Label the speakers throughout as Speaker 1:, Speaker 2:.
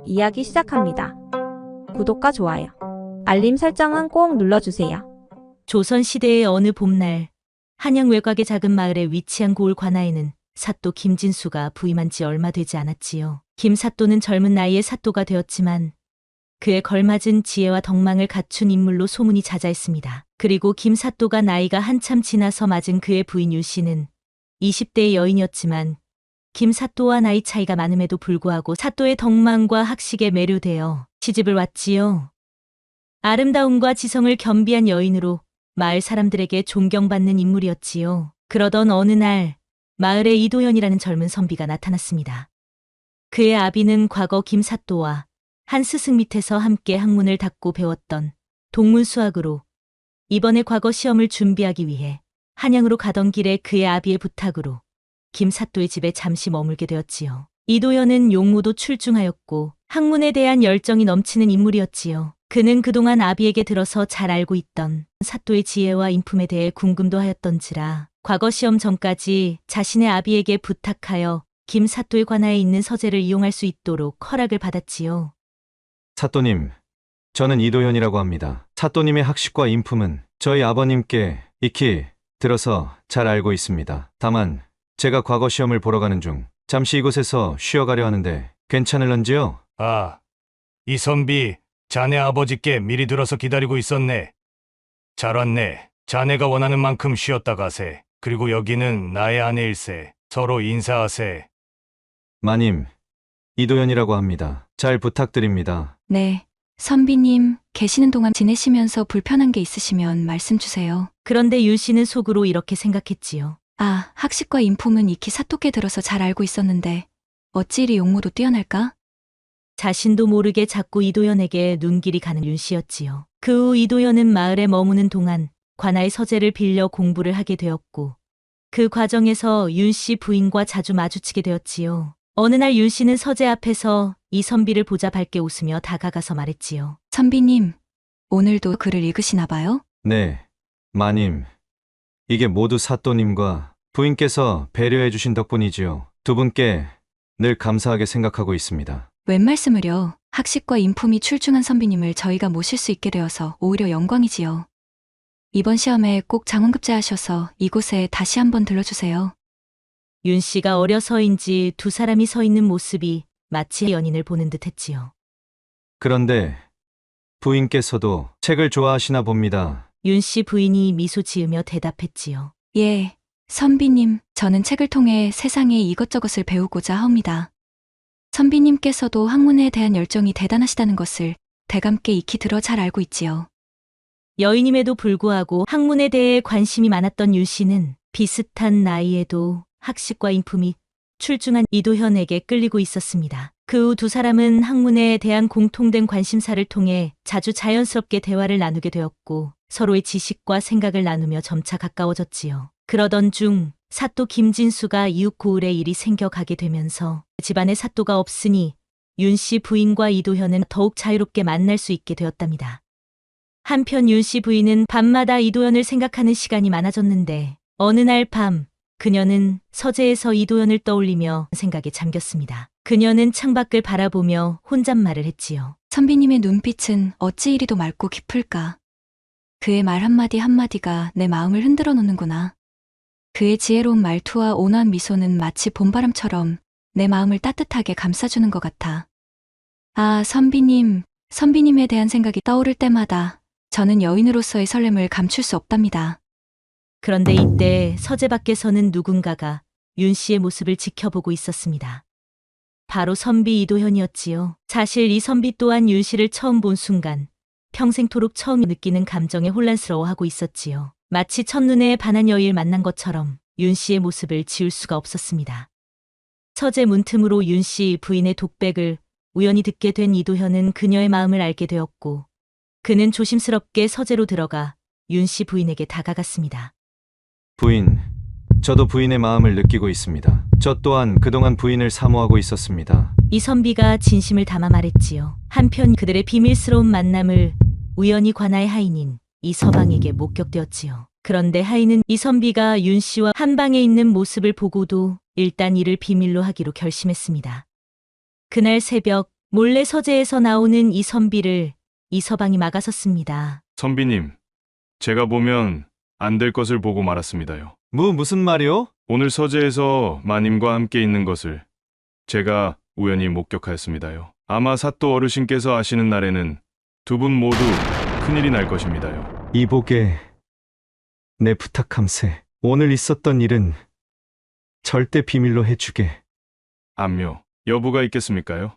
Speaker 1: 이야기 시작합니다. 구독과 좋아요, 알림 설정은 꼭 눌러주세요.
Speaker 2: 조선시대의 어느 봄날, 한양 외곽의 작은 마을에 위치한 고을 관아에는 사또 김진수가 부임한 지 얼마 되지 않았지요. 김사또는 젊은 나이에 사또가 되었지만 그에 걸맞은 지혜와 덕망을 갖춘 인물로 소문이 자자했습니다. 그리고 김사또가 나이가 한참 지나서 맞은 그의 부인 유씨는 20대의 여인이었지만 김사또와 나이 차이가 많음에도 불구하고 사또의 덕망과 학식에 매료되어 시집을 왔지요. 아름다움과 지성을 겸비한 여인으로 마을 사람들에게 존경받는 인물이었지요. 그러던 어느 날 마을에 이도현이라는 젊은 선비가 나타났습니다. 그의 아비는 과거 김사또와 한 스승 밑에서 함께 학문을 닦고 배웠던 동문수학으로 이번에 과거 시험을 준비하기 위해 한양으로 가던 길에 그의 아비의 부탁으로 김사또의 집에 잠시 머물게 되었지요. 이도현은 용모도 출중하였고 학문에 대한 열정이 넘치는 인물이었지요. 그는 그동안 아비에게 들어서 잘 알고 있던 사또의 지혜와 인품에 대해 궁금도 하였던지라 과거 시험 전까지 자신의 아비에게 부탁하여 김사또의 관아에 있는 서재를 이용할 수 있도록 허락을 받았지요.
Speaker 3: 사또님, 저는 이도현이라고 합니다. 사또님의 학식과 인품은 저희 아버님께 익히 들어서 잘 알고 있습니다. 다만 제가 과거 시험을 보러 가는 중 잠시 이곳에서 쉬어가려 하는데 괜찮을런지요?
Speaker 4: 아, 이 선비, 자네 아버지께 미리 들어서 기다리고 있었네. 잘 왔네. 자네가 원하는 만큼 쉬었다 가세. 그리고 여기는 나의 아내일세. 서로 인사하세.
Speaker 3: 마님, 이도현이라고 합니다. 잘 부탁드립니다.
Speaker 5: 네, 선비님 계시는 동안 지내시면서 불편한 게 있으시면 말씀 주세요.
Speaker 2: 그런데 유씨는 속으로 이렇게 생각했지요.
Speaker 5: 아, 학식과 인품은 익히 사토께 들어서 잘 알고 있었는데 어찌 이리 용모도 뛰어날까?
Speaker 2: 자신도 모르게 자꾸 이도현에게 눈길이 가는 윤씨였지요. 그 후 이도현은 마을에 머무는 동안 관아의 서재를 빌려 공부를 하게 되었고 그 과정에서 윤씨 부인과 자주 마주치게 되었지요. 어느 날 윤씨는 서재 앞에서 이 선비를 보자 밝게 웃으며 다가가서 말했지요.
Speaker 5: 선비님, 오늘도 글을 읽으시나 봐요?
Speaker 3: 네, 마님. 이게 모두 사또님과 부인께서 배려해 주신 덕분이지요. 두 분께 늘 감사하게 생각하고 있습니다.
Speaker 5: 웬 말씀을요. 학식과 인품이 출중한 선비님을 저희가 모실 수 있게 되어서 오히려 영광이지요. 이번 시험에 꼭 장원급제하셔서 이곳에 다시 한번 들러주세요.
Speaker 2: 윤씨가 어려서인지 두 사람이 서 있는 모습이 마치 연인을 보는 듯 했지요.
Speaker 3: 그런데 부인께서도 책을 좋아하시나 봅니다.
Speaker 2: 윤씨 부인이 미소 지으며 대답했지요.
Speaker 5: 예, 선비님, 저는 책을 통해 세상의 이것저것을 배우고자 하옵니다. 선비님께서도 학문에 대한 열정이 대단하시다는 것을 대감께 익히 들어 잘 알고 있지요.
Speaker 2: 여인임에도 불구하고 학문에 대해 관심이 많았던 윤씨는 비슷한 나이에도 학식과 인품이 출중한 이도현에게 끌리고 있었습니다. 그 후 두 사람은 학문에 대한 공통된 관심사를 통해 자주 자연스럽게 대화를 나누게 되었고 서로의 지식과 생각을 나누며 점차 가까워졌지요. 그러던 중 사또 김진수가 이웃 고을에 일이 생겨가게 되면서 집안에 사또가 없으니 윤씨 부인과 이도현은 더욱 자유롭게 만날 수 있게 되었답니다. 한편 윤씨 부인은 밤마다 이도현을 생각하는 시간이 많아졌는데 어느 날 밤 그녀는 서재에서 이도현을 떠올리며 생각에 잠겼습니다. 그녀는 창밖을 바라보며 혼잣말을 했지요.
Speaker 5: 선비님의 눈빛은 어찌 이리도 맑고 깊을까. 그의 말 한마디 한마디가 내 마음을 흔들어 놓는구나. 그의 지혜로운 말투와 온화한 미소는 마치 봄바람처럼 내 마음을 따뜻하게 감싸주는 것 같아. 아, 선비님에 대한 생각이 떠오를 때마다 저는 여인으로서의 설렘을 감출 수 없답니다.
Speaker 2: 그런데 이때 서재 밖에서는 누군가가 윤씨의 모습을 지켜보고 있었습니다. 바로 선비 이도현이었지요. 사실 이 선비 또한 윤씨를 처음 본 순간 평생토록 처음 느끼는 감정에 혼란스러워하고 있었지요. 마치 첫눈에 반한 여인을 만난 것처럼 윤씨의 모습을 지울 수가 없었습니다. 서재 문틈으로 윤씨 부인의 독백을 우연히 듣게 된 이도현은 그녀의 마음을 알게 되었고 그는 조심스럽게 서재로 들어가 윤씨 부인에게 다가갔습니다.
Speaker 3: 부인, 저도 부인의 마음을 느끼고 있습니다. 저 또한 그동안 부인을 사모하고 있었습니다.
Speaker 2: 이 선비가 진심을 담아 말했지요. 한편 그들의 비밀스러운 만남을 우연히 관아의 하인인 이 서방에게 목격되었지요. 그런데 하인은 이 선비가 윤씨와 한방에 있는 모습을 보고도 일단 이를 비밀로 하기로 결심했습니다. 그날 새벽 몰래 서재에서 나오는 이선비를 이서방이 막아섰습니다.
Speaker 6: 선비님, 제가 보면 안 될 것을 보고 말았습니다요.
Speaker 3: 무슨 말이오?
Speaker 6: 오늘 서재에서 마님과 함께 있는 것을 제가 우연히 목격하였습니다요. 아마 사또 어르신께서 아시는 날에는 두 분 모두 큰일이 날 것입니다요.
Speaker 3: 이복에 내 부탁함세. 오늘 있었던 일은 절대 비밀로 해주게.
Speaker 6: 암요, 여부가 있겠습니까요?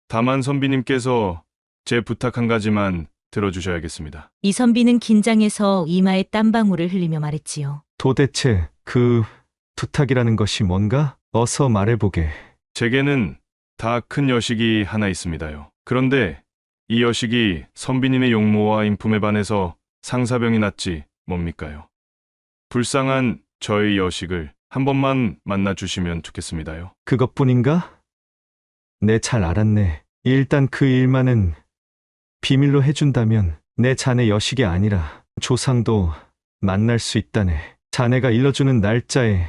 Speaker 6: 다만 선비님께서 제 부탁 한 가지만 들어주셔야겠습니다.
Speaker 2: 이선비는 긴장해서 이마에 땀방울을 흘리며 말했지요.
Speaker 3: 도대체 그 부탁이라는 것이 뭔가? 어서 말해보게.
Speaker 6: 제게는 다 큰 여식이 하나 있습니다요. 그런데 이 여식이 선비님의 용모와 인품에 반해서 상사병이 났지 뭡니까요? 불쌍한 저의 여식을 한 번만 만나주시면 좋겠습니다요.
Speaker 3: 그것뿐인가? 내 잘 알았네. 일단 그 일만은 비밀로 해준다면 내 자네 여식이 아니라 조상도 만날 수 있다네. 자네가 일러주는 날짜에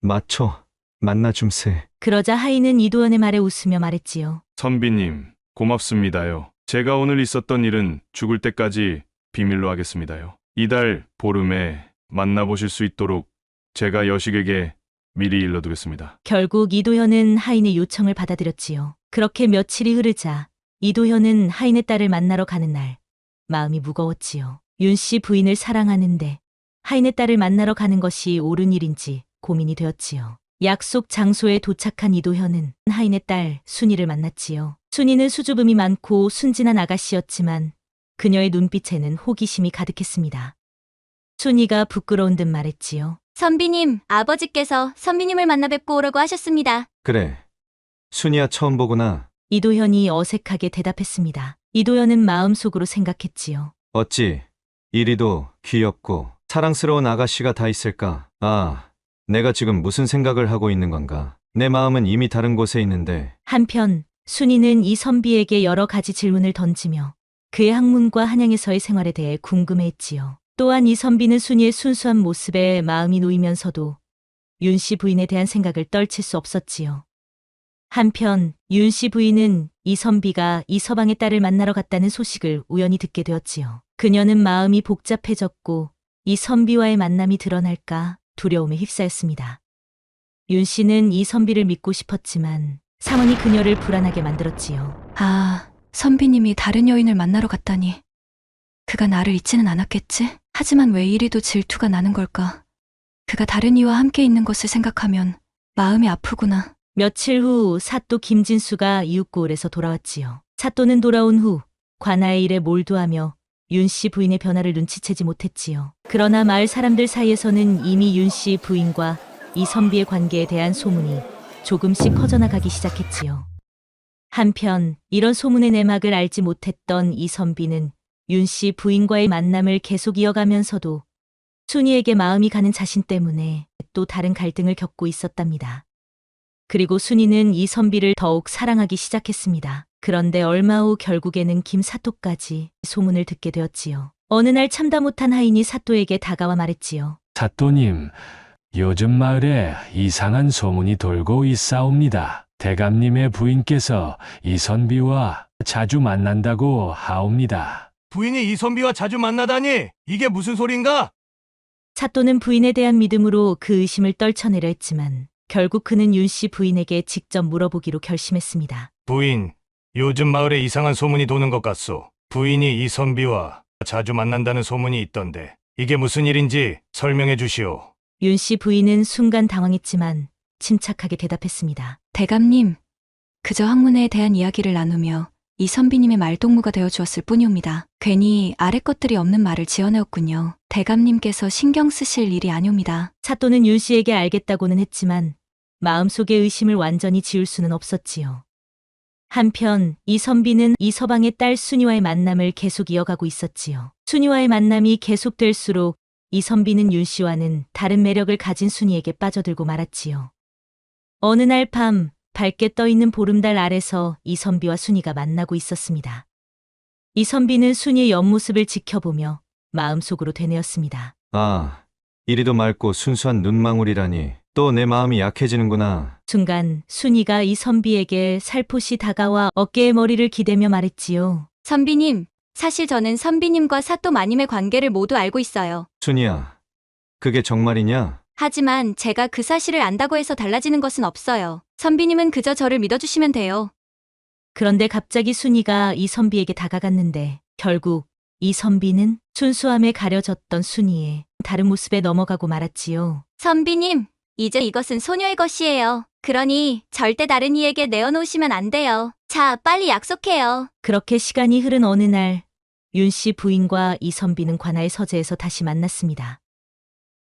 Speaker 3: 맞춰 만나줌세.
Speaker 2: 그러자 하인은 이도현의 말에 웃으며 말했지요.
Speaker 6: 선비님, 고맙습니다요. 제가 오늘 있었던 일은 죽을 때까지 비밀로 하겠습니다요. 이달 보름에 만나보실 수 있도록 제가 여식에게 미리 일러두겠습니다.
Speaker 2: 결국 이도현은 하인의 요청을 받아들였지요. 그렇게 며칠이 흐르자 이도현은 하인의 딸을 만나러 가는 날 마음이 무거웠지요. 윤 씨 부인을 사랑하는데 하인의 딸을 만나러 가는 것이 옳은 일인지 고민이 되었지요. 약속 장소에 도착한 이도현은 하인의 딸 순이를 만났지요. 순이는 수줍음이 많고 순진한 아가씨였지만 그녀의 눈빛에는 호기심이 가득했습니다. 순이가 부끄러운 듯 말했지요.
Speaker 7: 선비님, 아버지께서 선비님을 만나 뵙고 오라고 하셨습니다.
Speaker 3: 그래. 순이야 처음 보구나.
Speaker 2: 이도현이 어색하게 대답했습니다. 이도현은 마음속으로 생각했지요.
Speaker 3: 어찌 이리도 귀엽고 사랑스러운 아가씨가 다 있을까? 아, 내가 지금 무슨 생각을 하고 있는 건가? 내 마음은 이미 다른 곳에 있는데.
Speaker 2: 한편 순이는 이선비에게 여러 가지 질문을 던지며 그의 학문과 한양에서의 생활에 대해 궁금해했지요. 또한 이선비는 순이의 순수한 모습에 마음이 놓이면서도 윤 씨 부인에 대한 생각을 떨칠 수 없었지요. 한편 윤 씨 부인은 이선비가 이서방의 딸을 만나러 갔다는 소식을 우연히 듣게 되었지요. 그녀는 마음이 복잡해졌고 이선비와의 만남이 드러날까 두려움에 휩싸였습니다. 윤 씨는 이선비를 믿고 싶었지만 상황이 그녀를 불안하게 만들었지요.
Speaker 5: 아, 선비님이 다른 여인을 만나러 갔다니. 그가 나를 잊지는 않았겠지? 하지만 왜 이리도 질투가 나는 걸까? 그가 다른 이와 함께 있는 것을 생각하면 마음이 아프구나.
Speaker 2: 며칠 후 사또 김진수가 이웃고을에서 돌아왔지요. 사또는 돌아온 후 관아의 일에 몰두하며 윤 씨 부인의 변화를 눈치채지 못했지요. 그러나 마을 사람들 사이에서는 이미 윤 씨 부인과 이선비의 관계에 대한 소문이 조금씩 퍼져나가기 시작했지요. 한편 이런 소문의 내막을 알지 못했던 이선비는 윤 씨 부인과의 만남을 계속 이어가면서도 순이에게 마음이 가는 자신 때문에 또 다른 갈등을 겪고 있었답니다. 그리고 순이는 이선비를 더욱 사랑하기 시작했습니다. 그런데 얼마 후 결국에는 김사또까지 소문을 듣게 되었지요. 어느 날 참다 못한 하인이 사또에게 다가와 말했지요.
Speaker 8: 사또님, 요즘 마을에 이상한 소문이 돌고 있사옵니다. 대감님의 부인께서 이선비와 자주 만난다고 하옵니다.
Speaker 4: 부인이 이선비와 자주 만나다니 이게 무슨 소린가?
Speaker 2: 사또는 부인에 대한 믿음으로 그 의심을 떨쳐내려 했지만 결국 그는 윤 씨 부인에게 직접 물어보기로 결심했습니다.
Speaker 4: 부인, 요즘 마을에 이상한 소문이 도는 것 같소. 부인이 이선비와 자주 만난다는 소문이 있던데 이게 무슨 일인지 설명해 주시오.
Speaker 2: 윤 씨 부인은 순간 당황했지만 침착하게 대답했습니다.
Speaker 5: 대감님, 그저 학문에 대한 이야기를 나누며 이선비님의 말동무가 되어 주었을 뿐이옵니다. 괜히 아래 것들이 없는 말을 지어내었군요. 대감님께서 신경 쓰실 일이 아니옵니다.
Speaker 2: 사또는 윤 씨에게 알겠다고는 했지만 마음속의 의심을 완전히 지울 수는 없었지요. 한편 이선비는 이서방의 딸 순이와의 만남을 계속 이어가고 있었지요. 순이와의 만남이 계속될수록 이선비는 윤 씨와는 다른 매력을 가진 순이에게 빠져들고 말았지요. 어느 날 밤 밝게 떠있는 보름달 아래서 이선비와 순이가 만나고 있었습니다. 이선비는 순이의 옆모습을 지켜보며 마음속으로 되뇌었습니다.
Speaker 3: 아, 이리도 맑고 순수한 눈망울이라니 또 내 마음이 약해지는구나.
Speaker 2: 순간 순이가 이선비에게 살포시 다가와 어깨에 머리를 기대며 말했지요.
Speaker 7: 선비님, 사실 저는 선비님과 사또 마님의 관계를 모두 알고 있어요.
Speaker 3: 순이야, 그게 정말이냐?
Speaker 7: 하지만 제가 그 사실을 안다고 해서 달라지는 것은 없어요. 선비님은 그저 저를 믿어주시면 돼요.
Speaker 2: 그런데 갑자기 순이가 이선비에게 다가갔는데 결국 이선비는 순수함에 가려졌던 순이의 다른 모습에 넘어가고 말았지요.
Speaker 7: 선비님, 이제 이것은 소녀의 것이에요. 그러니 절대 다른 이에게 내어놓으시면 안 돼요. 자, 빨리 약속해요.
Speaker 2: 그렇게 시간이 흐른 어느 날 윤 씨 부인과 이선비는 관아의 서재에서 다시 만났습니다.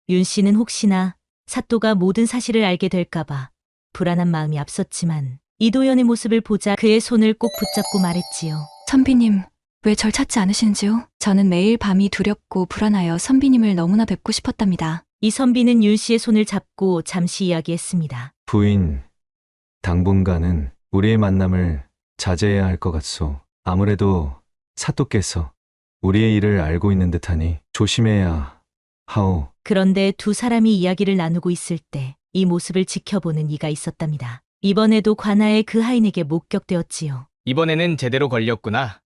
Speaker 2: 윤 씨는 혹시나 사또가 모든 사실을 알게 될까봐 불안한 마음이 앞섰지만 이도현의 모습을 보자 그의 손을 꼭 붙잡고 말했지요.
Speaker 5: 선비님, 왜 절 찾지 않으시는지요? 저는 매일 밤이 두렵고 불안하여 선비님을 너무나 뵙고 싶었답니다.
Speaker 2: 이선비는 윤 씨의 손을 잡고 잠시 이야기했습니다.
Speaker 3: 부인, 당분간은 우리의 만남을 자제해야 할 것 같소. 아무래도 사또께서 우리의 일을 알고 있는 듯하니 조심해야 하오.
Speaker 2: 그런데 두 사람이 이야기를 나누고 있을 때 이 모습을 지켜보는 이가 있었답니다. 이번에도 관아의 그 하인에게 목격되었지요.
Speaker 9: 이번에는 제대로 걸렸구나.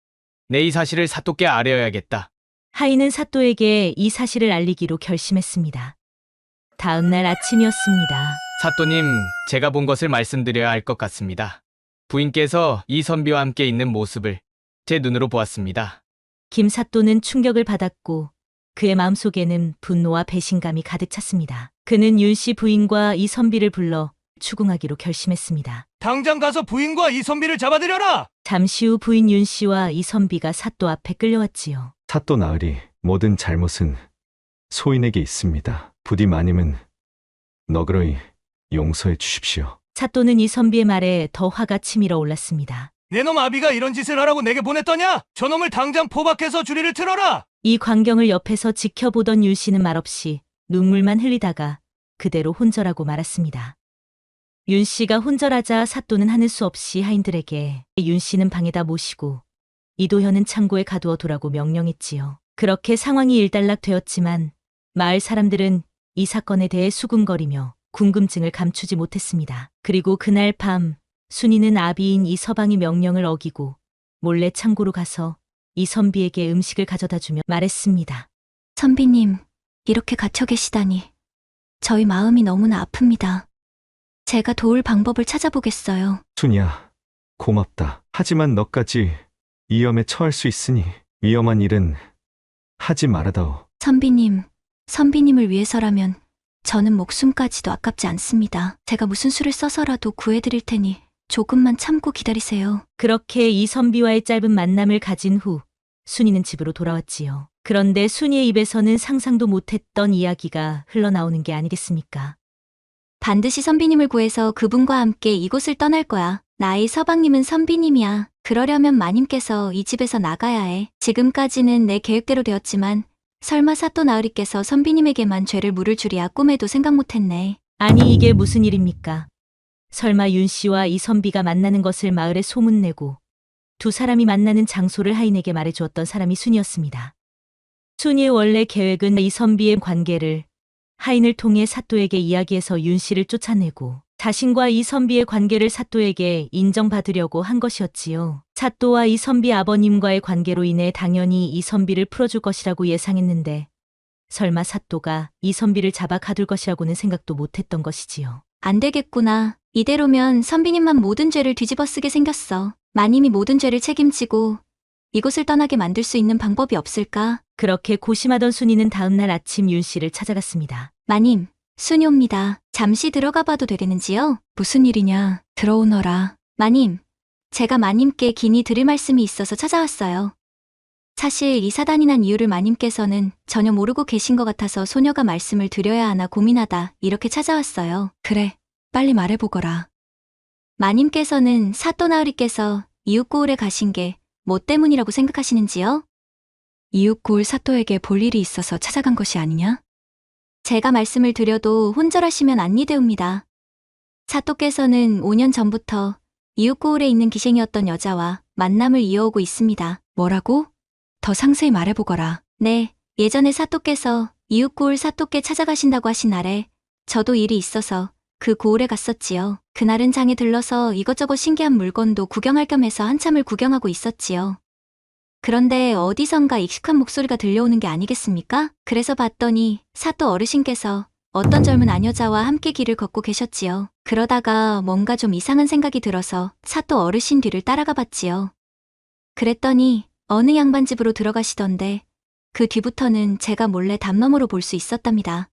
Speaker 9: 내 이 사실을 사또께 알려야겠다.
Speaker 2: 하인은 사또에게 이 사실을 알리기로 결심했습니다. 다음 날 아침이었습니다.
Speaker 9: 사또님, 제가 본 것을 말씀드려야 할 것 같습니다. 부인께서 이선비와 함께 있는 모습을 제 눈으로 보았습니다.
Speaker 2: 김사또는 충격을 받았고 그의 마음속에는 분노와 배신감이 가득 찼습니다. 그는 윤 씨 부인과 이선비를 불러 추궁하기로 결심했습니다.
Speaker 4: 당장 가서 부인과 이선비를 잡아들여라!
Speaker 2: 잠시 후 부인 윤 씨와 이선비가 사또 앞에 끌려왔지요.
Speaker 3: 사또 나으리, 모든 잘못은 소인에게 있습니다. 부디 마님은 너그러이 용서해 주십시오.
Speaker 2: 사또는 이선비의 말에 더 화가 치밀어 올랐습니다.
Speaker 4: 내 놈 아비가 이런 짓을 하라고 내게 보냈더냐? 저놈을 당장 포박해서 주리를 틀어라!
Speaker 2: 이 광경을 옆에서 지켜보던 윤 씨는 말없이 눈물만 흘리다가 그대로 혼절하고 말았습니다. 윤 씨가 혼절하자 사또는 하는 수 없이 하인들에게 윤 씨는 방에다 모시고 이도현은 창고에 가두어 두라고 명령했지요. 그렇게 상황이 일단락되었지만 마을 사람들은 이 사건에 대해 수군거리며 궁금증을 감추지 못했습니다. 그리고 그날 밤 순이는 아비인 이서방이 명령을 어기고 몰래 창고로 가서 이선비에게 음식을 가져다 주며 말했습니다.
Speaker 5: 선비님, 이렇게 갇혀 계시다니. 저희 마음이 너무나 아픕니다. 제가 도울 방법을 찾아보겠어요.
Speaker 3: 순이야, 고맙다. 하지만 너까지 위험에 처할 수 있으니 위험한 일은 하지 말아다오.
Speaker 5: 선비님, 선비님을 위해서라면 저는 목숨까지도 아깝지 않습니다. 제가 무슨 수를 써서라도 구해드릴 테니 조금만 참고 기다리세요.
Speaker 2: 그렇게 이선비와의 짧은 만남을 가진 후 순이는 집으로 돌아왔지요. 그런데 순이의 입에서는 상상도 못했던 이야기가 흘러나오는 게 아니겠습니까?
Speaker 7: 반드시 선비님을 구해서 그분과 함께 이곳을 떠날 거야. 나의 서방님은 선비님이야. 그러려면 마님께서 이 집에서 나가야 해. 지금까지는 내 계획대로 되었지만 설마 사또 나으리께서 선비님에게만 죄를 물을 줄이야 꿈에도 생각 못했네.
Speaker 2: 아니 이게 무슨 일입니까? 설마 윤 씨와 이선비가 만나는 것을 마을에 소문내고 두 사람이 만나는 장소를 하인에게 말해주었던 사람이 순이었습니다. 순이의 원래 계획은 이선비의 관계를 하인을 통해 사또에게 이야기해서 윤 씨를 쫓아내고 자신과 이선비의 관계를 사또에게 인정받으려고 한 것이었지요. 사또와 이선비 아버님과의 관계로 인해 당연히 이선비를 풀어줄 것이라고 예상했는데 설마 사또가 이선비를 잡아 가둘 것이라고는 생각도 못했던 것이지요.
Speaker 7: 안 되겠구나. 이대로면 선비님만 모든 죄를 뒤집어 쓰게 생겼어. 마님이 모든 죄를 책임지고 이곳을 떠나게 만들 수 있는 방법이 없을까?
Speaker 2: 그렇게 고심하던 순이는 다음날 아침 윤 씨를 찾아갔습니다.
Speaker 7: 마님, 순이옵니다. 잠시 들어가 봐도 되겠는지요?
Speaker 5: 무슨 일이냐? 들어오너라.
Speaker 7: 마님, 제가 마님께 긴히 드릴 말씀이 있어서 찾아왔어요. 사실 이 사단이 난 이유를 마님께서는 전혀 모르고 계신 것 같아서 소녀가 말씀을 드려야 하나 고민하다 이렇게 찾아왔어요.
Speaker 5: 그래, 빨리 말해보거라.
Speaker 7: 마님께서는 사또 나으리께서 이웃고을에 가신 게 뭐 때문이라고 생각하시는지요?
Speaker 5: 이웃고을 사또에게 볼 일이 있어서 찾아간 것이 아니냐?
Speaker 7: 제가 말씀을 드려도 혼절하시면 안니되옵니다. 사또께서는 5년 전부터 이웃고을에 있는 기생이었던 여자와 만남을 이어오고 있습니다.
Speaker 5: 뭐라고? 더 상세히 말해보거라.
Speaker 7: 네, 예전에 사또께서 이웃고을 사또께 찾아가신다고 하신 날에 저도 일이 있어서 그 고을에 갔었지요. 그날은 장에 들러서 이것저것 신기한 물건도 구경할 겸 해서 한참을 구경하고 있었지요. 그런데 어디선가 익숙한 목소리가 들려오는 게 아니겠습니까? 그래서 봤더니 사또 어르신께서 어떤 젊은 아녀자와 함께 길을 걷고 계셨지요. 그러다가 뭔가 좀 이상한 생각이 들어서 사또 어르신 뒤를 따라가 봤지요. 그랬더니 어느 양반 집으로 들어가시던데 그 뒤부터는 제가 몰래 담너머로 볼 수 있었답니다.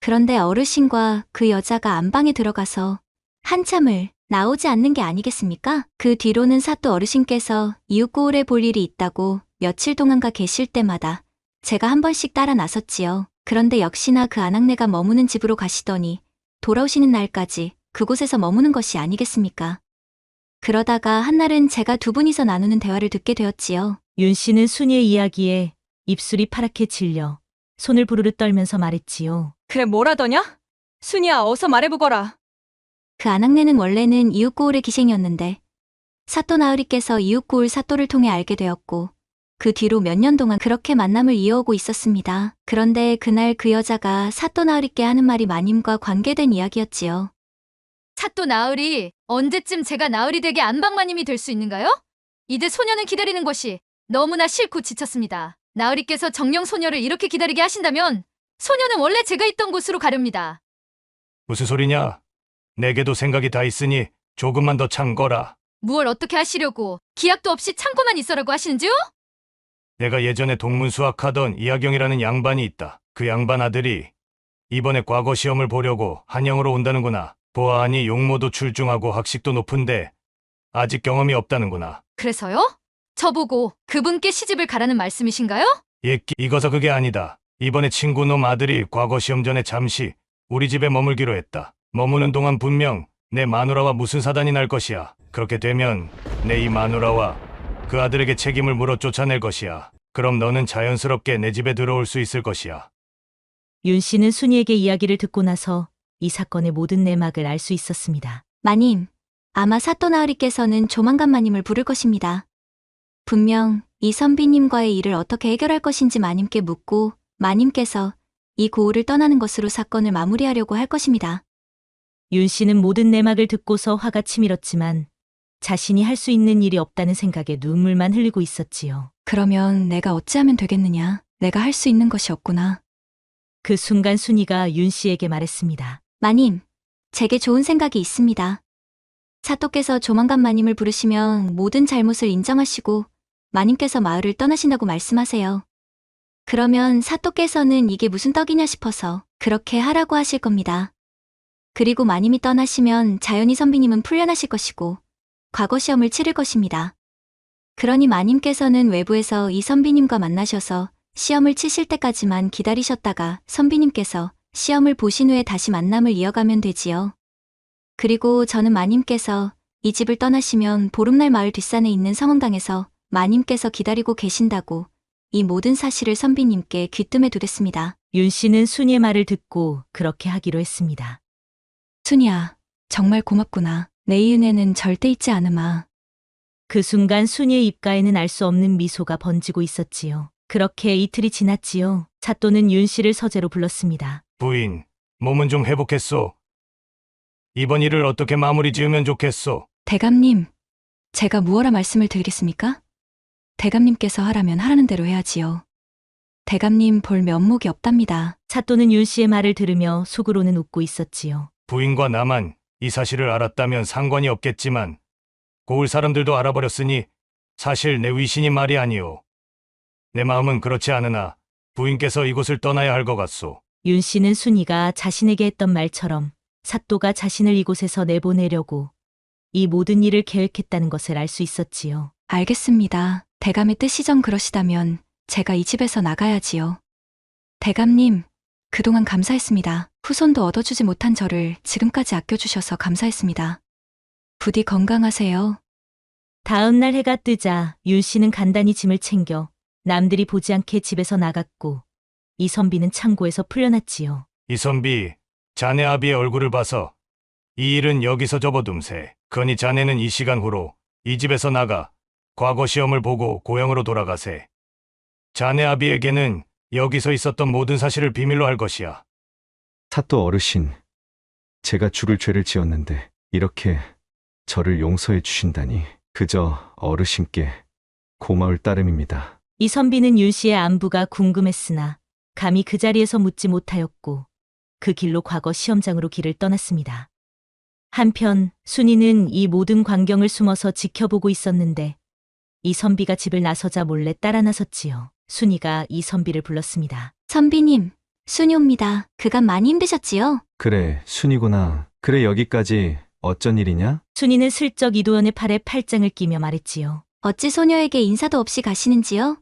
Speaker 7: 그런데 어르신과 그 여자가 안방에 들어가서 한참을 나오지 않는 게 아니겠습니까? 그 뒤로는 사또 어르신께서 이웃 고을에 볼 일이 있다고 며칠 동안가 계실 때마다 제가 한 번씩 따라 나섰지요. 그런데 역시나 그 아낙네가 머무는 집으로 가시더니 돌아오시는 날까지 그곳에서 머무는 것이 아니겠습니까? 그러다가 한날은 제가 두 분이서 나누는 대화를 듣게 되었지요.
Speaker 2: 윤 씨는 순이의 이야기에 입술이 파랗게 질려 손을 부르르 떨면서 말했지요.
Speaker 5: 그래 뭐라더냐? 순이야 어서 말해보거라.
Speaker 7: 그 아낙네는 원래는 이웃 고을의 기생이었는데 사또 나으리께서 이웃 고을 사또를 통해 알게 되었고 그 뒤로 몇 년 동안 그렇게 만남을 이어오고 있었습니다. 그런데 그날 그 여자가 사또 나으리께 하는 말이 마님과 관계된 이야기였지요.
Speaker 10: 사또 나으리, 언제쯤 제가 나으리 댁의 안방마님이 될 수 있는가요? 이제 소녀는 기다리는 것이 너무나 싫고 지쳤습니다. 나으리께서 정령 소녀를 이렇게 기다리게 하신다면 소녀는 원래 제가 있던 곳으로 가렵니다.
Speaker 4: 무슨 소리냐? 내게도 생각이 다 있으니 조금만 더 참거라.
Speaker 10: 무얼 어떻게 하시려고 기약도 없이 참고만 있어라고 하시는지요?
Speaker 4: 내가 예전에 동문수학하던 이하경이라는 양반이 있다. 그 양반 아들이 이번에 과거 시험을 보려고 한양으로 온다는구나. 보아하니 용모도 출중하고 학식도 높은데 아직 경험이 없다는구나.
Speaker 10: 그래서요? 저보고 그분께 시집을 가라는 말씀이신가요?
Speaker 4: 이거서 그게 아니다. 이번에 친구놈 아들이 과거 시험 전에 잠시 우리 집에 머물기로 했다. 머무는 동안 분명 내 마누라와 무슨 사단이 날 것이야. 그렇게 되면 내 이 마누라와 그 아들에게 책임을 물어 쫓아낼 것이야. 그럼 너는 자연스럽게 내 집에 들어올 수 있을 것이야.
Speaker 2: 윤 씨는 순이에게 이야기를 듣고 나서 이 사건의 모든 내막을 알 수 있었습니다.
Speaker 7: 마님, 아마 사또 나으리께서는 조만간 마님을 부를 것입니다. 분명 이 선비님과의 일을 어떻게 해결할 것인지 마님께 묻고 마님께서 이 고을을 떠나는 것으로 사건을 마무리하려고 할 것입니다.
Speaker 2: 윤 씨는 모든 내막을 듣고서 화가 치밀었지만 자신이 할 수 있는 일이 없다는 생각에 눈물만 흘리고 있었지요.
Speaker 5: 그러면 내가 어찌하면 되겠느냐? 내가 할 수 있는 것이 없구나.
Speaker 2: 그 순간 순이가 윤 씨에게 말했습니다.
Speaker 7: 마님, 제게 좋은 생각이 있습니다. 사또께서 조만간 마님을 부르시면 모든 잘못을 인정하시고 마님께서 마을을 떠나신다고 말씀하세요. 그러면 사또께서는 이게 무슨 떡이냐 싶어서 그렇게 하라고 하실 겁니다. 그리고 마님이 떠나시면 자연히 선비님은 풀려나실 것이고 과거 시험을 치를 것입니다. 그러니 마님께서는 외부에서 이 선비님과 만나셔서 시험을 치실 때까지만 기다리셨다가 선비님께서 시험을 보신 후에 다시 만남을 이어가면 되지요. 그리고 저는 마님께서 이 집을 떠나시면 보름날 마을 뒷산에 있는 성흥당에서 마님께서 기다리고 계신다고 이 모든 사실을 선비님께 귀뜸해 두랬습니다.
Speaker 2: 윤 씨는 순이의 말을 듣고 그렇게 하기로 했습니다.
Speaker 5: 순이야, 정말 고맙구나. 내 이 은혜는 절대 잊지 않으마.
Speaker 2: 그 순간 순이의 입가에는 알 수 없는 미소가 번지고 있었지요. 그렇게 이틀이 지났지요. 사또는 윤 씨를 서재로 불렀습니다.
Speaker 4: 부인, 몸은 좀 회복했소. 이번 일을 어떻게 마무리 지으면 좋겠소?
Speaker 5: 대감님, 제가 무엇라 말씀을 드리겠습니까? 대감님께서 하라면 하라는 대로 해야지요. 대감님 볼 면목이 없답니다.
Speaker 2: 사또는 윤 씨의 말을 들으며 속으로는 웃고 있었지요.
Speaker 4: 부인과 나만 이 사실을 알았다면 상관이 없겠지만 고을 사람들도 알아버렸으니 사실 내 위신이 말이 아니오. 내 마음은 그렇지 않으나 부인께서 이곳을 떠나야 할 것 같소.
Speaker 2: 윤 씨는 순이가 자신에게 했던 말처럼 사또가 자신을 이곳에서 내보내려고 이 모든 일을 계획했다는 것을 알 수 있었지요.
Speaker 5: 알겠습니다. 대감의 뜻이정 그러시다면 제가 이 집에서 나가야지요. 대감님, 그동안 감사했습니다. 후손도 얻어주지 못한 저를 지금까지 아껴주셔서 감사했습니다. 부디 건강하세요.
Speaker 2: 다음 날 해가 뜨자 윤 씨는 간단히 짐을 챙겨 남들이 보지 않게 집에서 나갔고 이선비는 창고에서 풀려났지요.
Speaker 4: 이선비, 자네 아비의 얼굴을 봐서 이 일은 여기서 접어둠세. 그러니 자네는 이 시간 후로 이 집에서 나가 과거 시험을 보고 고향으로 돌아가세. 자네 아비에게는 여기서 있었던 모든 사실을 비밀로 할 것이야.
Speaker 3: 사또 어르신, 제가 죽을 죄를 지었는데 이렇게 저를 용서해 주신다니 그저 어르신께 고마울 따름입니다.
Speaker 2: 이선비는 윤 씨의 안부가 궁금했으나 감히 그 자리에서 묻지 못하였고 그 길로 과거 시험장으로 길을 떠났습니다. 한편 순이는 이 모든 광경을 숨어서 지켜보고 있었는데 이선비가 집을 나서자 몰래 따라 나섰지요. 순이가 이선비를 불렀습니다.
Speaker 7: 선비님, 순이옵니다. 그간 많이 힘드셨지요?
Speaker 3: 그래, 순이구나. 그래, 여기까지 어쩐 일이냐?
Speaker 2: 순이는 슬쩍 이도연의 팔에 팔짱을 끼며 말했지요.
Speaker 7: 어찌 소녀에게 인사도 없이 가시는지요?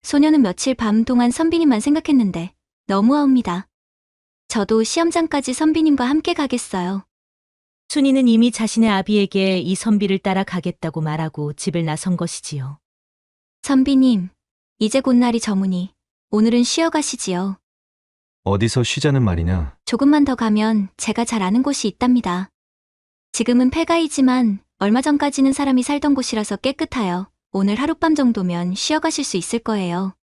Speaker 7: 소녀는 며칠 밤 동안 선비님만 생각했는데 너무하옵니다. 저도 시험장까지 선비님과 함께 가겠어요.
Speaker 2: 순이는 이미 자신의 아비에게 이선비를 따라 가겠다고 말하고 집을 나선 것이지요.
Speaker 7: 선비님, 이제 곧 날이 저무니 오늘은 쉬어 가시지요.
Speaker 3: 어디서 쉬자는 말이냐?
Speaker 7: 조금만 더 가면 제가 잘 아는 곳이 있답니다. 지금은 폐가이지만 얼마 전까지는 사람이 살던 곳이라서 깨끗하여 오늘 하룻밤 정도면 쉬어 가실 수 있을 거예요.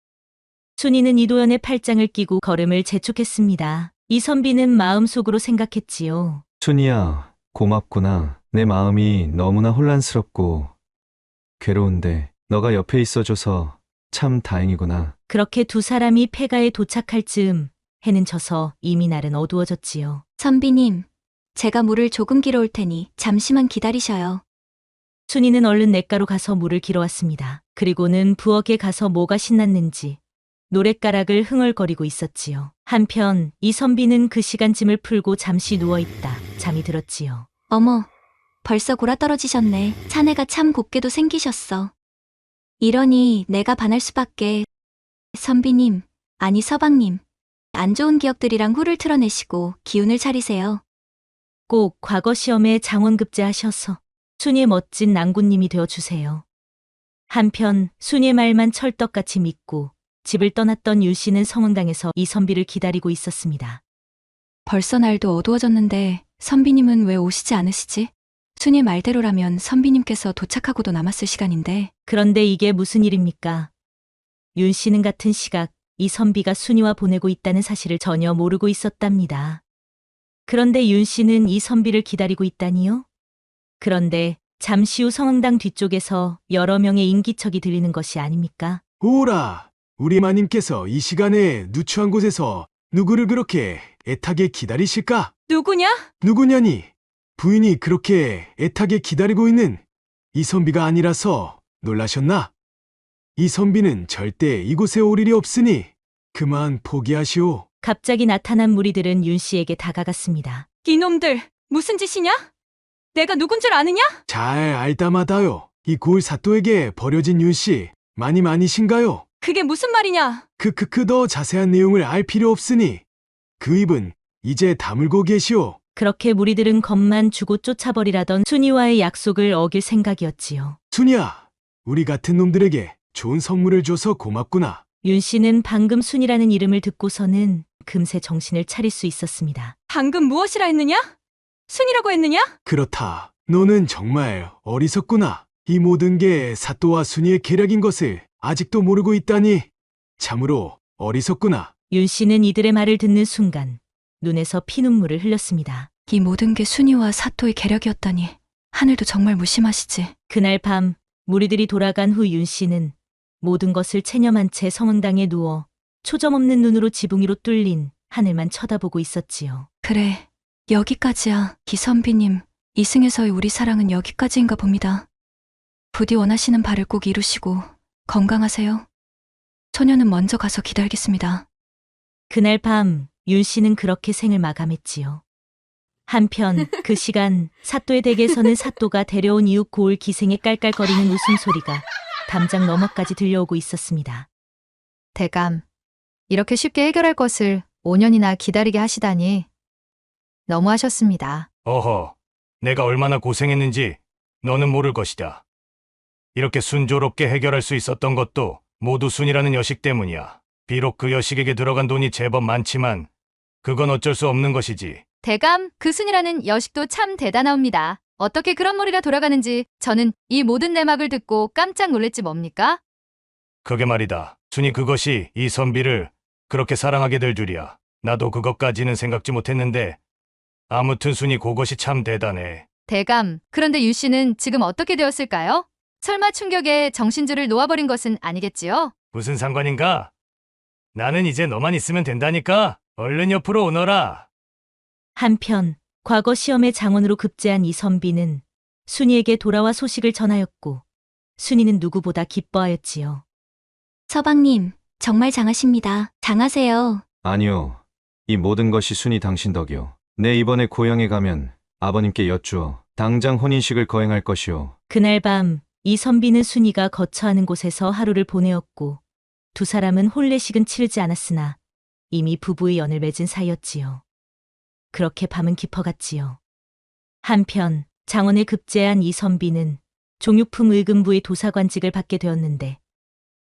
Speaker 2: 순이는 이도연의 팔짱을 끼고 걸음을 재촉했습니다. 이선비는 마음속으로 생각했지요.
Speaker 3: 순이야, 고맙구나. 내 마음이 너무나 혼란스럽고 괴로운데 너가 옆에 있어줘서 참 다행이구나.
Speaker 2: 그렇게 두 사람이 폐가에 도착할 즈음 해는 져서 이미 날은 어두워졌지요.
Speaker 7: 선비님, 제가 물을 조금 길어올 테니 잠시만 기다리셔요.
Speaker 2: 순이는 얼른 냇가로 가서 물을 길어왔습니다. 그리고는 부엌에 가서 뭐가 신났는지 노랫가락을 흥얼거리고 있었지요. 한편 이선비는 그 시간 짐을 풀고 잠시 누워있다 잠이 들었지요.
Speaker 7: 어머, 벌써 골아떨어지셨네. 자네가 참 곱게도 생기셨어. 이러니 내가 반할 수밖에. 선비님, 아니 서방님, 안 좋은 기억들이랑 후를 틀어내시고 기운을 차리세요.
Speaker 2: 꼭 과거 시험에 장원급제하셔서 순이의 멋진 낭군님이 되어주세요. 한편 순이의 말만 철떡같이 믿고 집을 떠났던 윤 씨는 성흥당에서 이선비를 기다리고 있었습니다.
Speaker 5: 벌써 날도 어두워졌는데 선비님은 왜 오시지 않으시지? 순이의 말대로라면 선비님께서 도착하고도 남았을 시간인데.
Speaker 2: 그런데 이게 무슨 일입니까? 윤 씨는 같은 시각 이선비가 순이와 보내고 있다는 사실을 전혀 모르고 있었답니다. 그런데 윤 씨는 이선비를 기다리고 있다니요? 그런데 잠시 후 성흥당 뒤쪽에서 여러 명의 인기척이 들리는 것이 아닙니까?
Speaker 11: 오라, 우리 마님께서 이 시간에 누추한 곳에서 누구를 그렇게 애타게 기다리실까? 누구냐니? 부인이 그렇게 애타게 기다리고 있는 이선비가 아니라서 놀라셨나? 이선비는 절대 이곳에 올 일이 없으니 그만 포기하시오.
Speaker 2: 갑자기 나타난 무리들은 윤 씨에게 다가갔습니다.
Speaker 5: 이놈들, 무슨 짓이냐? 내가 누군 줄 아느냐?
Speaker 11: 잘 알다마다요. 이 고을 사또에게 버려진 윤씨 마님 아니신가요?
Speaker 5: 그게 무슨 말이냐?
Speaker 11: 더 자세한 내용을 알 필요 없으니 그 입은 이제 다물고 계시오.
Speaker 2: 그렇게 무리들은 겁만 주고 쫓아버리라던 순이와의 약속을 어길 생각이었지요.
Speaker 11: 순이야, 우리 같은 놈들에게 좋은 선물을 줘서 고맙구나.
Speaker 2: 윤 씨는 방금 순이라는 이름을 듣고서는 금세 정신을 차릴 수 있었습니다.
Speaker 5: 방금 무엇이라 했느냐? 순이라고 했느냐?
Speaker 11: 그렇다. 너는 정말 어리석구나. 이 모든 게 사또와 순이의 계략인 것을 아직도 모르고 있다니 참으로 어리석구나.
Speaker 2: 윤 씨는 이들의 말을 듣는 순간 눈에서 피눈물을 흘렸습니다.
Speaker 5: 이 모든 게 순이와 사또의 계략이었다니 하늘도 정말 무심하시지.
Speaker 2: 그날 밤 무리들이 돌아간 후 윤 씨는 모든 것을 체념한 채 성흥당에 누워 초점 없는 눈으로 지붕이로 뚫린 하늘만 쳐다보고 있었지요.
Speaker 5: 그래, 여기까지야. 기선비님, 이승에서의 우리 사랑은 여기까지인가 봅니다. 부디 원하시는 바를 꼭 이루시고 건강하세요. 소녀는 먼저 가서 기다리겠습니다.
Speaker 2: 그날 밤 윤 씨는 그렇게 생을 마감했지요. 한편 그 시간 사또의 댁에서는 사또가 데려온 이웃 고을 기생의 깔깔거리는 웃음소리가 담장 너머까지 들려오고 있었습니다.
Speaker 10: 대감, 이렇게 쉽게 해결할 것을 5년이나 기다리게 하시다니 너무하셨습니다.
Speaker 4: 어허, 내가 얼마나 고생했는지 너는 모를 것이다. 이렇게 순조롭게 해결할 수 있었던 것도 모두 순이라는 여식 때문이야. 비록 그 여식에게 들어간 돈이 제법 많지만 그건 어쩔 수 없는 것이지.
Speaker 10: 대감, 그 순이라는 여식도 참 대단하옵니다. 어떻게 그런 머리가 돌아가는지 저는 이 모든 내막을 듣고 깜짝 놀랬지 뭡니까?
Speaker 4: 그게 말이다. 순이 그것이 이 선비를 그렇게 사랑하게 될 줄이야. 나도 그것까지는 생각지 못했는데 아무튼 순이 그것이 참 대단해.
Speaker 10: 대감, 그런데 유 씨는 지금 어떻게 되었을까요? 설마 충격에 정신줄을 놓아버린 것은 아니겠지요?
Speaker 4: 무슨 상관인가? 나는 이제 너만 있으면 된다니까. 얼른 옆으로 오너라.
Speaker 2: 한편 과거 시험의 장원으로 급제한 이선비는 순이에게 돌아와 소식을 전하였고 순이는 누구보다 기뻐하였지요.
Speaker 7: 서방님, 정말 장하십니다. 장하세요.
Speaker 3: 아니요. 이 모든 것이 순이 당신 덕이요. 내 이번에 고향에 가면 아버님께 여쭈어 당장 혼인식을 거행할 것이요.
Speaker 2: 그날 밤 이선비는 순이가 거처하는 곳에서 하루를 보내었고 두 사람은 혼례식은 치르지 않았으나 이미 부부의 연을 맺은 사이였지요. 그렇게 밤은 깊어갔지요. 한편 장원에 급제한 이선비는 종육품 의금부의 도사관직을 받게 되었는데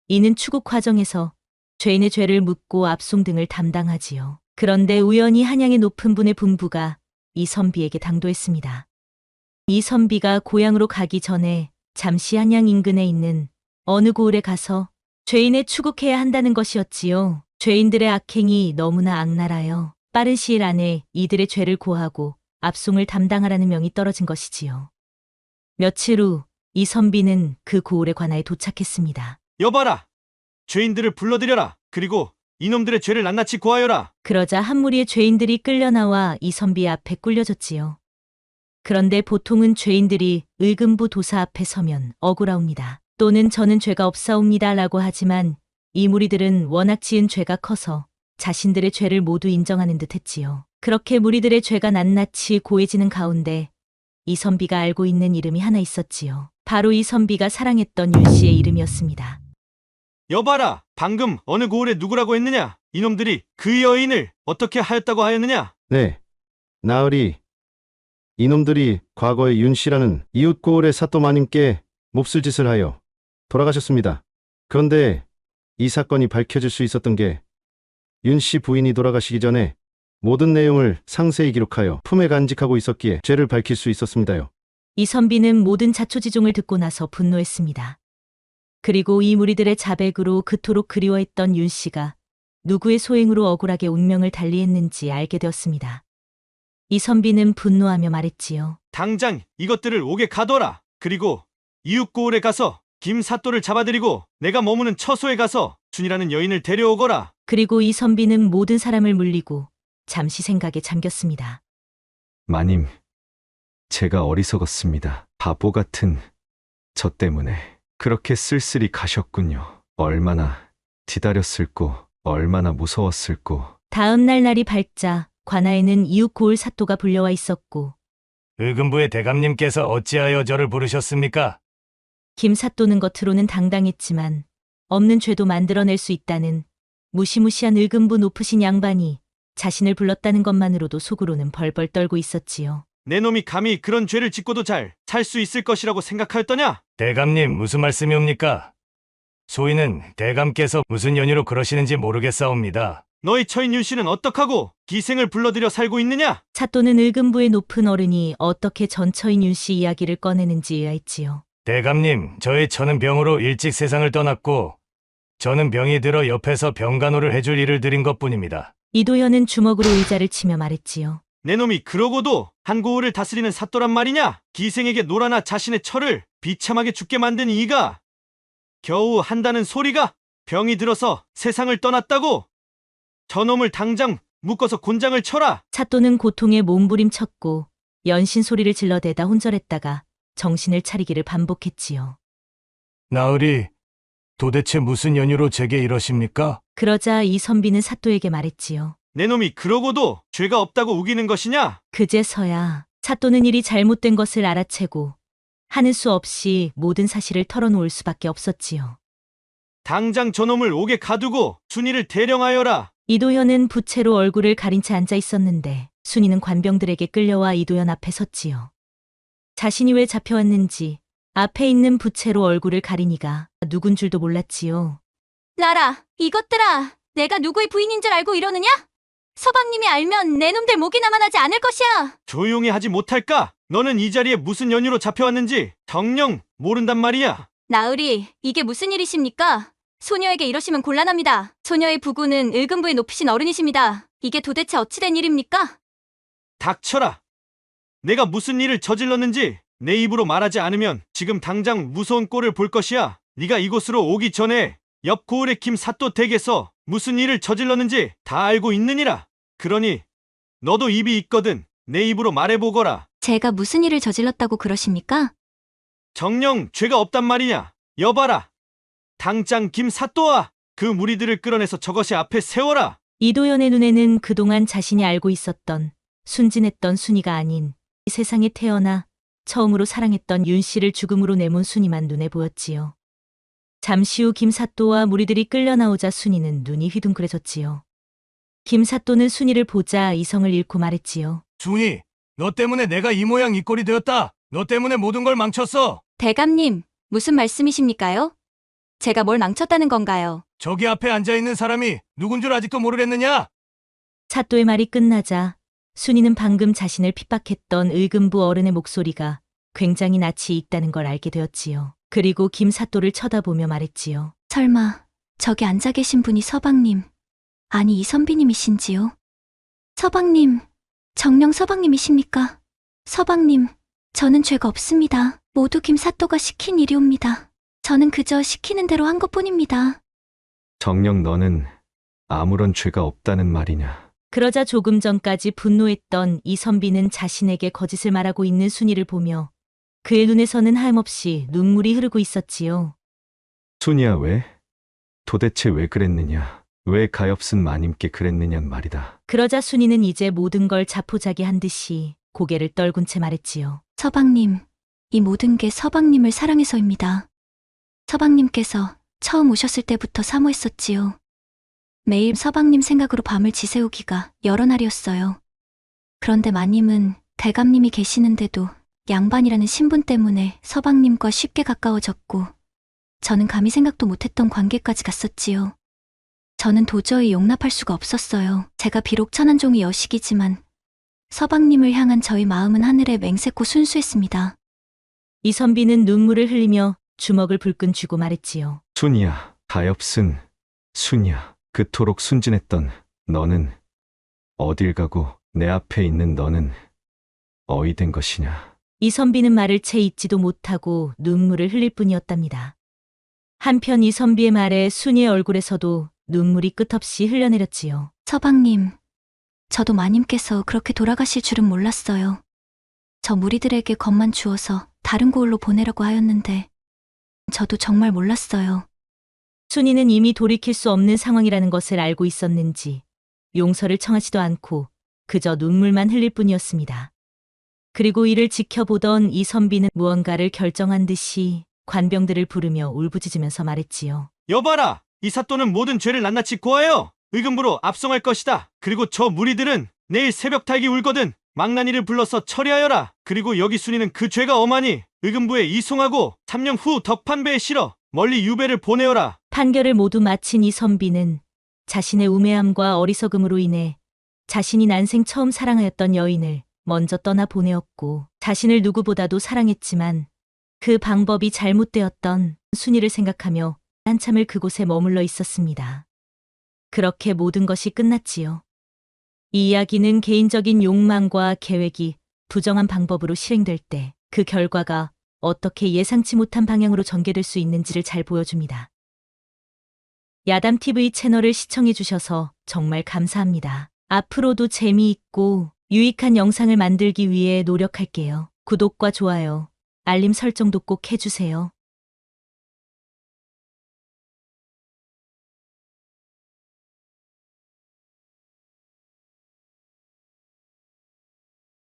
Speaker 2: 이는 추국 과정에서 죄인의 죄를 묻고 압송 등을 담당하지요. 그런데 우연히 한양의 높은 분의 분부가 이선비에게 당도했습니다. 이선비가 고향으로 가기 전에 잠시 한양 인근에 있는 어느 고을에 가서 죄인의 추국해야 한다는 것이었지요. 죄인들의 악행이 너무나 악랄하여 빠른 시일 안에 이들의 죄를 고하고 압송을 담당하라는 명이 떨어진 것이지요. 며칠 후 이선비는 그 고을에 관하에 도착했습니다.
Speaker 3: 여봐라! 죄인들을 불러들여라! 그리고 이놈들의 죄를 낱낱이 고하여라!
Speaker 2: 그러자 한 무리의 죄인들이 끌려나와 이선비 앞에 꿀려졌지요. 그런데 보통은 죄인들이 의금부 도사 앞에 서면 억울하옵니다. 또는 저는 죄가 없사옵니다 라고 하지만 이 무리들은 워낙 지은 죄가 커서 자신들의 죄를 모두 인정하는 듯 했지요. 그렇게 무리들의 죄가 낱낱이 고해지는 가운데 이선비가 알고 있는 이름이 하나 있었지요. 바로 이선비가 사랑했던 윤씨의 이름이었습니다.
Speaker 3: 여봐라! 방금 어느 고을에 누구라고 했느냐? 이놈들이 그 여인을 어떻게 하였다고 하였느냐?
Speaker 12: 네, 나으리. 이놈들이 과거에 윤씨라는 이웃 고을의 사또 마님께 몹쓸 짓을 하여 돌아가셨습니다. 그런데 이 사건이 밝혀질 수 있었던 게 윤씨 부인이 돌아가시기 전에 모든 내용을 상세히 기록하여 품에 간직하고 있었기에 죄를 밝힐 수 있었습니다요.
Speaker 2: 이선비는 모든 자초지종을 듣고 나서 분노했습니다. 그리고 이 무리들의 자백으로 그토록 그리워했던 윤씨가 누구의 소행으로 억울하게 운명을 달리했는지 알게 되었습니다. 이선비는 분노하며 말했지요.
Speaker 3: 당장 이것들을 옥에 가둬라! 그리고 이웃 고을에 가서 김사또를 잡아들이고 내가 머무는 처소에 가서 준이라는 여인을 데려오거라!
Speaker 2: 그리고 이선비는 모든 사람을 물리고 잠시 생각에 잠겼습니다.
Speaker 3: 마님, 제가 어리석었습니다. 바보 같은 저 때문에 그렇게 쓸쓸히 가셨군요. 얼마나 기다렸을꼬, 얼마나 무서웠을꼬.
Speaker 2: 다음 날 날이 밝자 관아에는 이웃 고을 사또가 불려와 있었고
Speaker 4: 의금부의 대감님께서 어찌하여 저를 부르셨습니까?
Speaker 2: 김 사또는 겉으로는 당당했지만 없는 죄도 만들어낼 수 있다는 무시무시한 의금부 높으신 양반이 자신을 불렀다는 것만으로도 속으로는 벌벌 떨고 있었지요.
Speaker 3: 내 놈이 감히 그런 죄를 짓고도 잘 살 수 있을 것이라고 생각하였더냐?
Speaker 4: 대감님, 무슨 말씀이옵니까? 소인은 대감께서 무슨 연유로 그러시는지 모르겠사옵니다.
Speaker 3: 너희 처인 윤씨는 어떡하고 기생을 불러들여 살고 있느냐?
Speaker 2: 사또는 의금부의 높은 어른이 어떻게 전처인 윤씨 이야기를 꺼내는지 의아했지요.
Speaker 4: 대감님, 저의 처는 병으로 일찍 세상을 떠났고 저는 병이 들어 옆에서 병간호를 해줄 일을 드린 것뿐입니다.
Speaker 2: 이도현은 주먹으로 의자를 치며 말했지요.
Speaker 3: 내 놈이 그러고도 한 고을을 다스리는 사또란 말이냐? 기생에게 놀아나 자신의 처를 비참하게 죽게 만든 이가 겨우 한다는 소리가 병이 들어서 세상을 떠났다고? 저놈을 당장 묶어서 곤장을 쳐라!
Speaker 2: 사또는 고통에 몸부림쳤고 연신 소리를 질러대다 혼절했다가 정신을 차리기를 반복했지요.
Speaker 4: 나으리, 도대체 무슨 연유로 제게 이러십니까?
Speaker 2: 그러자 이선비는 사또에게 말했지요.
Speaker 3: 내 놈이 그러고도 죄가 없다고 우기는 것이냐?
Speaker 2: 그제서야 사또는 일이 잘못된 것을 알아채고 하는 수 없이 모든 사실을 털어놓을 수밖에 없었지요.
Speaker 3: 당장 저놈을 옥에 가두고 순이를 대령하여라!
Speaker 2: 이도현은 부채로 얼굴을 가린 채 앉아 있었는데 순이는 관병들에게 끌려와 이도현 앞에 섰지요. 자신이 왜 잡혀왔는지 앞에 있는 부채로 얼굴을 가린 이가 누군 줄도 몰랐지요.
Speaker 7: 나라, 이것들아! 내가 누구의 부인인 줄 알고 이러느냐? 서방님이 알면 내 놈들 목이나 만하지 않을 것이야!
Speaker 3: 조용히 하지 못할까? 너는 이 자리에 무슨 연유로 잡혀왔는지 정녕 모른단 말이야.
Speaker 7: 나으리, 이게 무슨 일이십니까? 소녀에게 이러시면 곤란합니다. 소녀의 부구는 의금부에 높으신 어른이십니다. 이게 도대체 어찌된 일입니까?
Speaker 3: 닥쳐라. 내가 무슨 일을 저질렀는지 내 입으로 말하지 않으면 지금 당장 무서운 꼴을 볼 것이야. 네가 이곳으로 오기 전에 옆 고을의 김사또 댁에서 무슨 일을 저질렀는지 다 알고 있느니라. 그러니 너도 입이 있거든 내 입으로 말해보거라.
Speaker 7: 제가 무슨 일을 저질렀다고 그러십니까?
Speaker 3: 정녕 죄가 없단 말이냐. 여봐라. 당장 김사또와 그 무리들을 끌어내서 저것이 앞에 세워라.
Speaker 2: 이도연의 눈에는 그동안 자신이 알고 있었던 순진했던 순이가 아닌 이 세상에 태어나 처음으로 사랑했던 윤 씨를 죽음으로 내몬 순이만 눈에 보였지요. 잠시 후 김사또와 무리들이 끌려 나오자 순이는 눈이 휘둥그레졌지요. 김사또는 순이를 보자 이성을 잃고 말했지요.
Speaker 4: 순이, 너 때문에 내가 이 모양 이 꼴이 되었다. 너 때문에 모든 걸 망쳤어.
Speaker 5: 대감님, 무슨 말씀이십니까요? 제가 뭘 망쳤다는 건가요?
Speaker 4: 저기 앞에 앉아있는 사람이 누군 줄 아직도 모르겠느냐?
Speaker 2: 사또의 말이 끝나자 순이는 방금 자신을 핍박했던 의금부 어른의 목소리가 굉장히 낯이 익다는 걸 알게 되었지요. 그리고 김사또를 쳐다보며 말했지요.
Speaker 7: 설마 저기 앉아 계신 분이 서방님, 아니 이선비님이신지요? 서방님, 정녕 서방님이십니까? 서방님, 저는 죄가 없습니다. 모두 김사또가 시킨 일이옵니다. 저는 그저 시키는 대로 한 것뿐입니다.
Speaker 3: 정녕 너는 아무런 죄가 없다는 말이냐.
Speaker 2: 그러자 조금 전까지 분노했던 이선비는 자신에게 거짓을 말하고 있는 순이를 보며 그의 눈에서는 하염없이 눈물이 흐르고 있었지요.
Speaker 3: 순이야 왜? 도대체 왜 그랬느냐? 왜 가엾은 마님께 그랬느냔 말이다.
Speaker 2: 그러자 순이는 이제 모든 걸 자포자기한 듯이 고개를 떨군 채 말했지요.
Speaker 7: 서방님, 이 모든 게 서방님을 사랑해서입니다. 서방님께서 처음 오셨을 때부터 사모했었지요. 매일 서방님 생각으로 밤을 지새우기가 여러 날이었어요. 그런데 마님은 대감님이 계시는데도 양반이라는 신분 때문에 서방님과 쉽게 가까워졌고 저는 감히 생각도 못했던 관계까지 갔었지요. 저는 도저히 용납할 수가 없었어요. 제가 비록 천한종의 여식이지만 서방님을 향한 저희 마음은 하늘에 맹세코 순수했습니다.
Speaker 2: 이선비는 눈물을 흘리며 주먹을 불끈 쥐고 말했지요.
Speaker 3: 순이야, 가엾은 순이야. 그토록 순진했던 너는 어딜 가고 내 앞에 있는 너는 어이 된 것이냐.
Speaker 2: 이선비는 말을 채 잊지도 못하고 눈물을 흘릴 뿐이었답니다. 한편 이선비의 말에 순이의 얼굴에서도 눈물이 끝없이 흘러내렸지요.
Speaker 7: 서방님, 저도 마님께서 그렇게 돌아가실 줄은 몰랐어요. 저 무리들에게 겁만 주어서 다른 고을로 보내라고 하였는데 저도 정말 몰랐어요.
Speaker 2: 순이는 이미 돌이킬 수 없는 상황이라는 것을 알고 있었는지 용서를 청하지도 않고 그저 눈물만 흘릴 뿐이었습니다. 그리고 이를 지켜보던 이선비는 무언가를 결정한 듯이 관병들을 부르며 울부짖으면서 말했지요.
Speaker 3: 여봐라! 이 사또는 모든 죄를 낱낱이 고하여 의금부로 압송할 것이다. 그리고 저 무리들은 내일 새벽 달기 울거든 망나니를 불러서 처리하여라. 그리고 여기 순이는 그 죄가 엄하니 의금부에 이송하고 3년 후 덕판배에 실어 멀리 유배를 보내어라.
Speaker 2: 판결을 모두 마친 이선비는 자신의 우매함과 어리석음으로 인해 자신이 난생 처음 사랑하였던 여인을 먼저 떠나 보내었고 자신을 누구보다도 사랑했지만 그 방법이 잘못되었던 순이를 생각하며 한참을 그곳에 머물러 있었습니다. 그렇게 모든 것이 끝났지요. 이 이야기는 개인적인 욕망과 계획이 부정한 방법으로 실행될 때 그 결과가 어떻게 예상치 못한 방향으로 전개될 수 있는지를 잘 보여줍니다. 야담TV 채널을 시청해주셔서 정말 감사합니다. 앞으로도 재미있고 유익한 영상을 만들기 위해 노력할게요. 구독과 좋아요, 알림 설정도 꼭 해주세요.